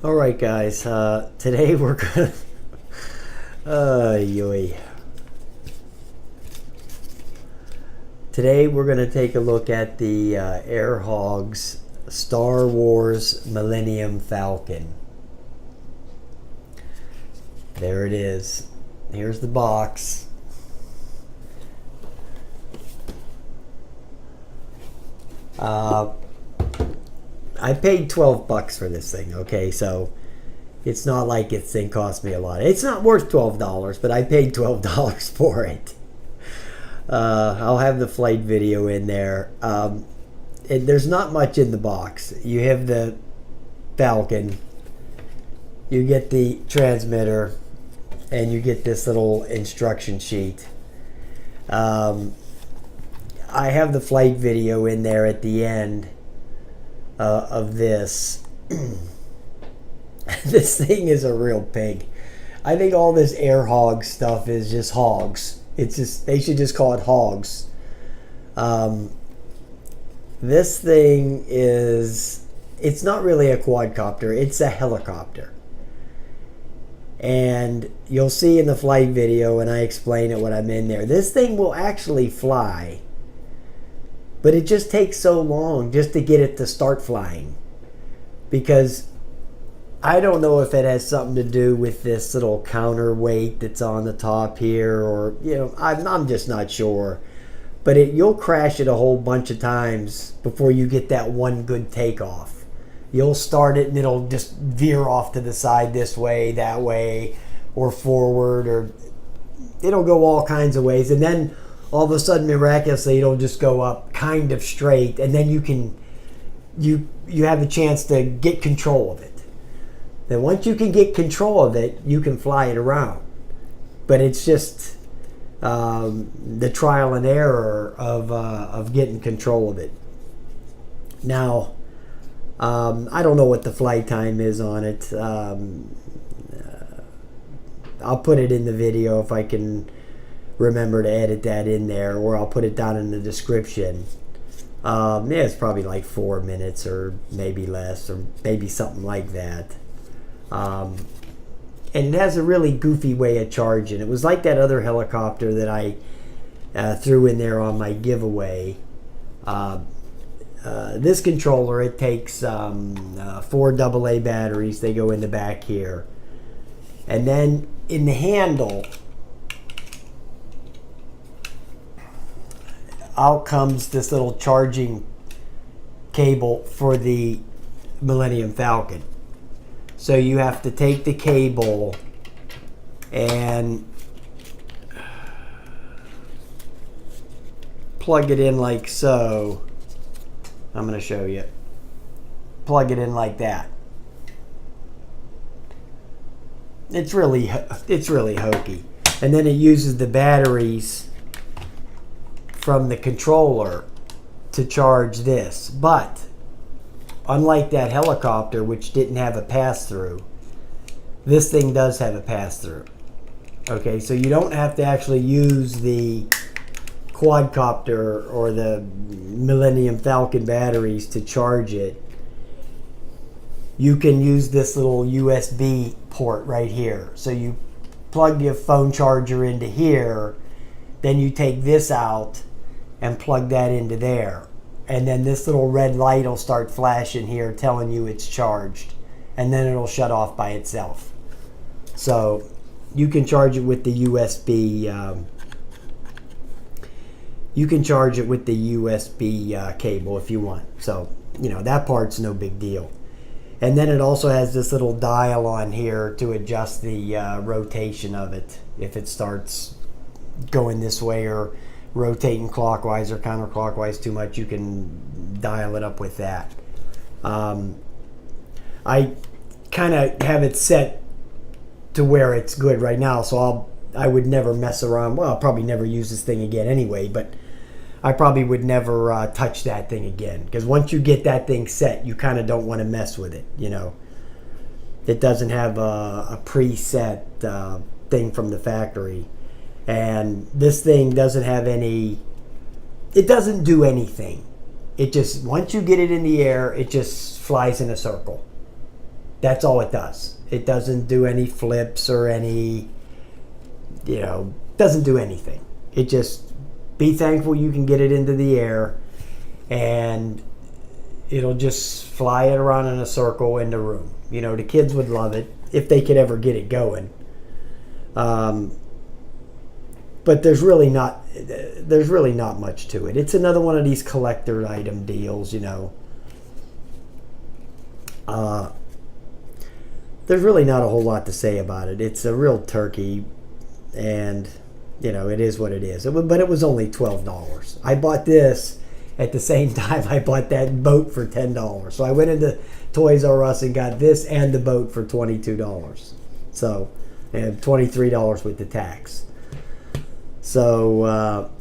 All right, guys. Today we're gonna. Yoy. Today we're gonna take a look at the Air Hogs Star Wars Millennium Falcon. There it is. Here's the box. I paid $12 for this thing, okay? So it's not like this thing cost me a lot. It's not worth $12, but I paid $12 for it. I'll have the flight video in there. There's not much in the box. You have the Falcon, you get the transmitter, and you get this little instruction sheet. I have the flight video in there at the end of this. This thing is a real pig. I think all this Air Hogs stuff is just hogs. It's just, they should just call it hogs. This thing is, it's not really a quadcopter, it's a helicopter. And you'll see in the flight video, and I explain it when I'm in there, this thing will actually fly. But it just takes so long just to get it to start flying. Because I don't know if it has something to do with this little counterweight that's on the top here, or, you know, I'm just not sure. But you'll crash it a whole bunch of times before you get that one good takeoff. You'll start it and it'll just veer off to the side this way, that way, or forward, or it'll go all kinds of ways. And then all of a sudden, miraculously, it'll just go up kind of straight, and then you have a chance to get control of it. Then once you can get control of it, you can fly it around. But it's just the trial and error of getting control of it. Now, I don't know what the flight time is on it. I'll put it in the video if I can remember to edit that in there, or I'll put it down in the description. Yeah, it's probably like 4 minutes, or maybe less, or maybe something like that. And it has a really goofy way of charging. It was like that other helicopter that I threw in there on my giveaway. This controller, it takes 4 AA batteries. They go in the back here. And then in the handle, out comes this little charging cable for the Millennium Falcon. So you have to take the cable and plug it in like so. I'm going to show you. Plug it in like that. It's really hokey. And then it uses the batteries from the controller to charge this. But unlike that helicopter, which didn't have a pass-through, this thing does have a pass-through. Okay, so you don't have to actually use the quadcopter or the Millennium Falcon batteries to charge it. You can use this little USB port right here. So you plug your phone charger into here, then you take this out and plug that into there. And then this little red light will start flashing here telling you it's charged. And then it'll shut off by itself. So you can charge it with the USB. You can charge it with the USB cable if you want. So, you know, that part's no big deal. And then it also has this little dial on here to adjust the rotation of it. If it starts going this way or rotating clockwise or counterclockwise too much, you can dial it up with that. I kind of have it set to where it's good right now, so I would never mess around. Well, I'll probably never use this thing again anyway, but I probably would never touch that thing again, because once you get that thing set, you kind of don't want to mess with it, you know. It doesn't have a preset thing from the factory. And this thing doesn't have any, it doesn't do anything. It just, once you get it in the air, it just flies in a circle. That's all it does. It doesn't do any flips or any, doesn't do anything. It just, be thankful you can get it into the air, and it'll just fly it around in a circle in the room. The kids would love it if they could ever get it going. But there's really not much to it. It's another one of these collector item deals, There's really not a whole lot to say about it. It's a real turkey, and it is what it is. But it was only $12. I bought this at the same time I bought that boat for $10. So I went into Toys R Us and got this and the boat for $22. So, and $23 with the tax. So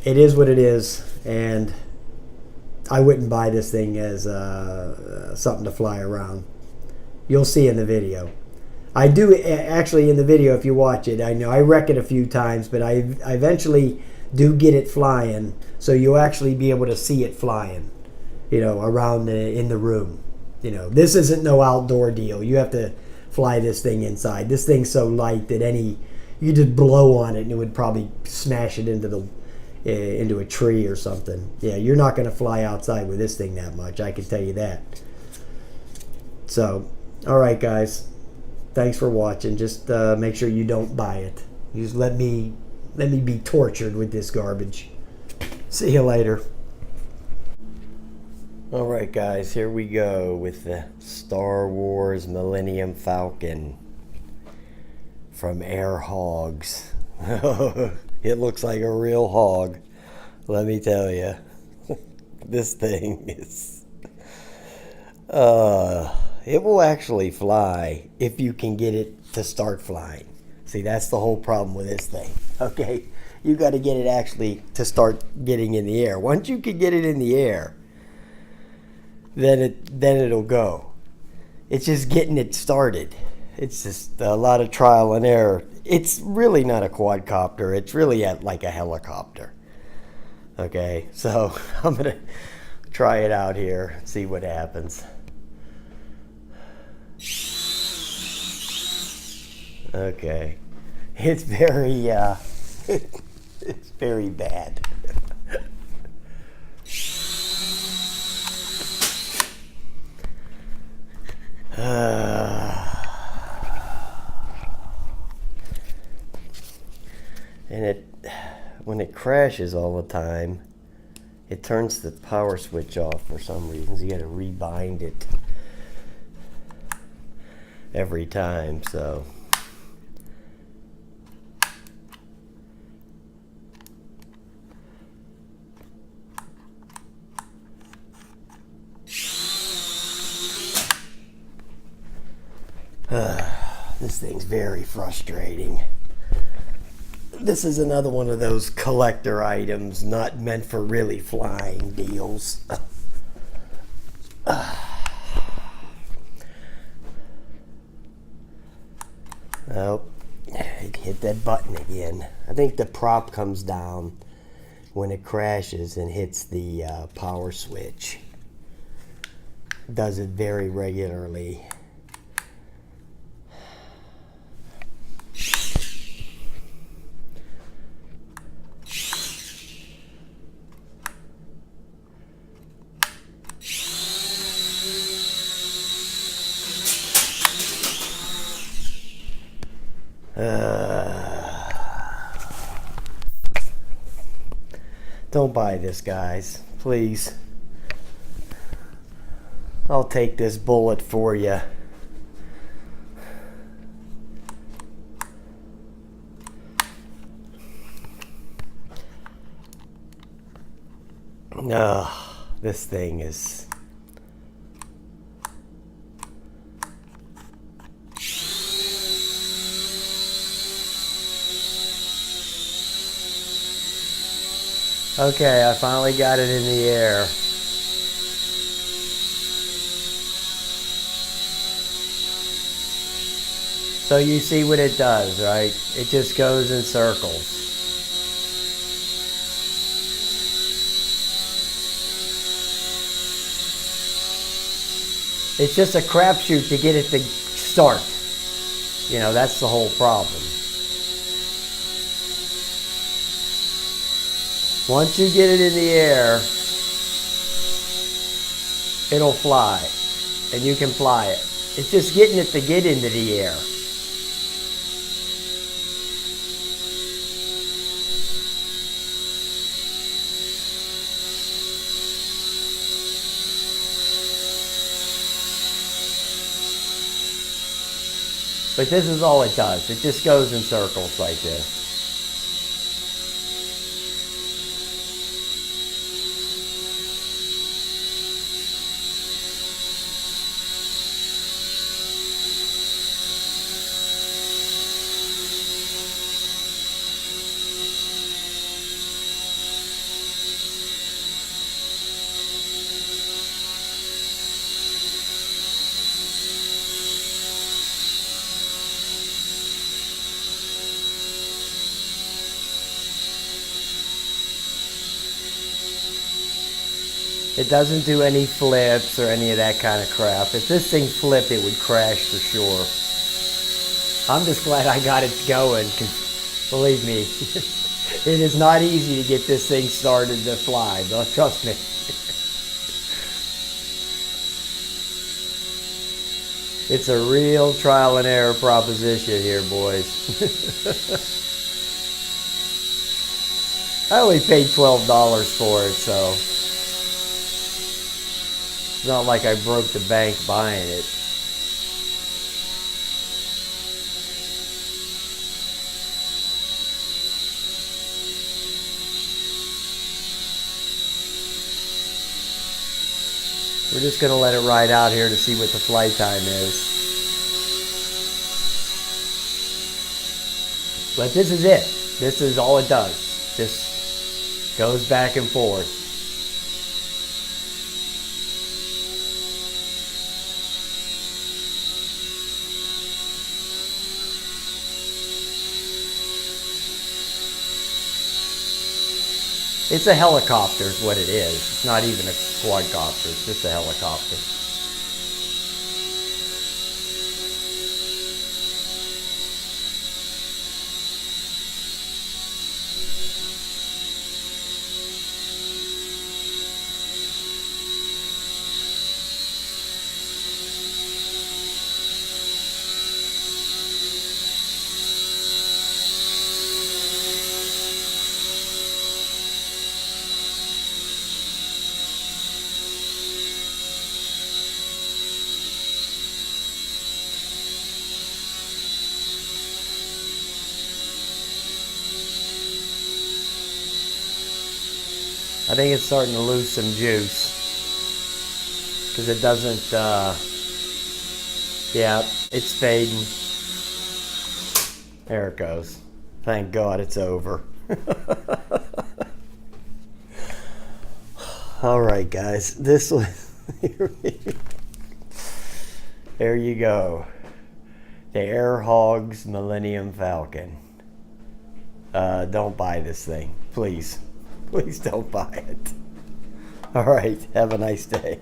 it is what it is, and I wouldn't buy this thing as something to fly around. You'll see in the video. I do actually in the video, if you watch it, I know I wreck it a few times, but I eventually do get it flying, so you'll actually be able to see it flying, around in the room. This isn't no outdoor deal. You have to fly this thing inside. This thing's so light that you just blow on it and it would probably smash it into a tree or something. Yeah, you're not going to fly outside with this thing that much, I can tell you that. So, all right, guys. Thanks for watching. Just make sure you don't buy it. Just let me be tortured with this garbage. See you later. All right, guys. Here we go with the Star Wars Millennium Falcon from Air Hogs. It looks like a real hog. Let me tell you. This thing is... it will actually fly if you can get it to start flying. See, that's the whole problem with this thing. Okay, you got to get it actually to start getting in the air. Once you can get it in the air, then it'll go. It's just getting it started. It's just a lot of trial and error. It's really not a quadcopter. It's really like a helicopter. Okay, so I'm gonna try it out here and see what happens. Okay, it's very it's very bad. And when it crashes all the time, it turns the power switch off for some reason. So you got to rebind it every time. So this thing's very frustrating. This is another one of those collector items, not meant for really flying deals. Oh, it hit that button again. I think the prop comes down when it crashes and hits the power switch. Does it very regularly. Don't buy this, guys. Please. I'll take this bullet for you. This thing is... Okay, I finally got it in the air. So you see what it does, right? It just goes in circles. It's just a crapshoot to get it to start. You know, that's the whole problem. Once you get it in the air, it'll fly. And you can fly it. It's just getting it to get into the air. But this is all it does. It just goes in circles like this. It doesn't do any flips or any of that kind of crap. If this thing flipped, it would crash for sure. I'm just glad I got it going. Believe me, it is not easy to get this thing started to fly. But trust me. It's a real trial and error proposition here, boys. I only paid $12 for it, so it's not like I broke the bank buying it. We're just going to let it ride out here to see what the flight time is. But this is it. This is all it does. Just goes back and forth. It's a helicopter is what it is. It's not even a quadcopter. It's just a helicopter. I think it's starting to lose some juice because it doesn't, yeah, it's fading. There it goes. Thank God it's over. All right, guys, this was, there you go. The Air Hogs Millennium Falcon. Don't buy this thing, please. Please don't buy it. All right. Have a nice day.